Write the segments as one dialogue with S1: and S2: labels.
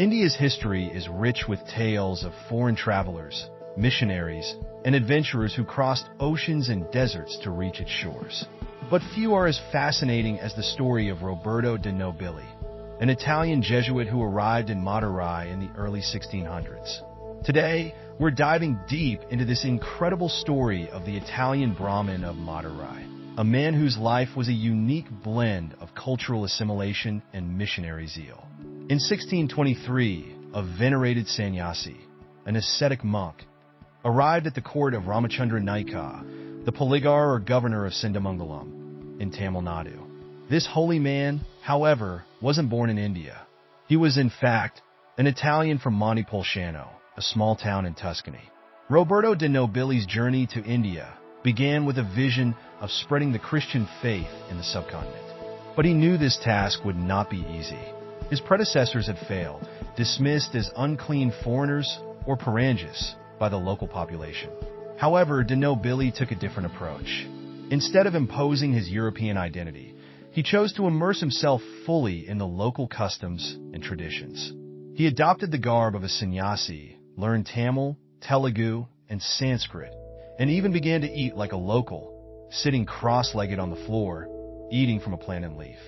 S1: India's history is rich with tales of foreign travelers, missionaries, and adventurers who crossed oceans and deserts to reach its shores. But few are as fascinating as the story of Roberto de Nobili, an Italian Jesuit who arrived in Madurai in the early 1600s. Today, we're diving deep into this incredible story of the Italian Brahmin of Madurai, a man whose life was a unique blend of cultural assimilation and missionary zeal. In 1623, a venerated sannyasi, an ascetic monk, arrived at the court of Ramachandra Naika, the Poligar or governor of Sindamangalam, in Tamil Nadu. This holy man, however, wasn't born in India. He was, in fact, an Italian from Montepulciano, a small town in Tuscany. Roberto de Nobili's journey to India began with a vision of spreading the Christian faith in the subcontinent. But he knew this task would not be easy. His predecessors had failed, dismissed as unclean foreigners or Parangas by the local population. However, de Nobili took a different approach. Instead of imposing his European identity, he chose to immerse himself fully in the local customs and traditions. He adopted the garb of a sannyasi, learned Tamil, Telugu, and Sanskrit, and even began to eat like a local, sitting cross-legged on the floor, eating from a plantain leaf.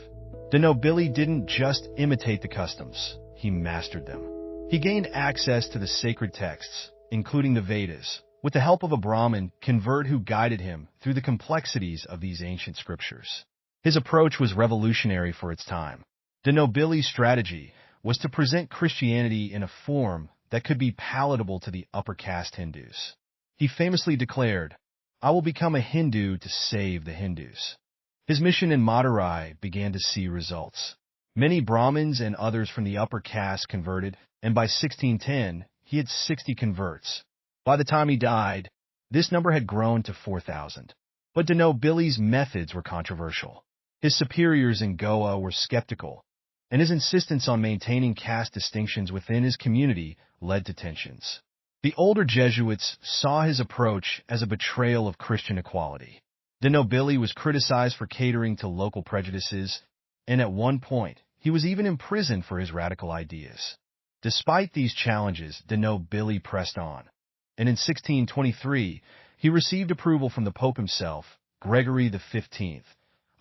S1: De Nobili didn't just imitate the customs, he mastered them. He gained access to the sacred texts, including the Vedas, with the help of a Brahmin convert who guided him through the complexities of these ancient scriptures. His approach was revolutionary for its time. De Nobili's strategy was to present Christianity in a form that could be palatable to the upper caste Hindus. He famously declared, "I will become a Hindu to save the Hindus." His mission in Madurai began to see results. Many Brahmins and others from the upper caste converted, and by 1610, he had 60 converts. By the time he died, this number had grown to 4,000. But de Nobili's methods were controversial. His superiors in Goa were skeptical, and his insistence on maintaining caste distinctions within his community led to tensions. The older Jesuits saw his approach as a betrayal of Christian equality. De Nobili was criticized for catering to local prejudices, and at one point, he was even imprisoned for his radical ideas. Despite these challenges, de Nobili pressed on, and in 1623, he received approval from the Pope himself, Gregory XV,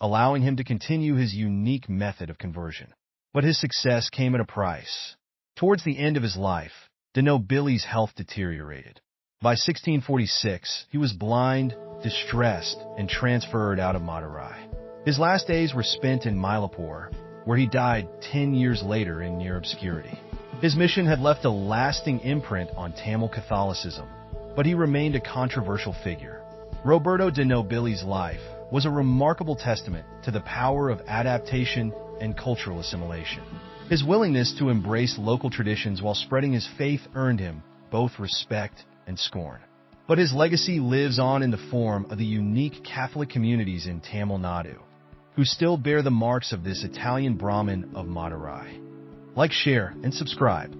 S1: allowing him to continue his unique method of conversion. But his success came at a price. Towards the end of his life, de Nobili's health deteriorated. By 1646, he was blind, distressed, and transferred out of Madurai. His last days were spent in Mylapore, where he died 10 years later in near obscurity. His mission had left a lasting imprint on Tamil Catholicism, but he remained a controversial figure. Roberto de Nobili's life was a remarkable testament to the power of adaptation and cultural assimilation. His willingness to embrace local traditions while spreading his faith earned him both respect and scorn. But his legacy lives on in the form of the unique Catholic communities in Tamil Nadu, who still bear the marks of this Italian Brahmin of Madurai. Like, share, and subscribe.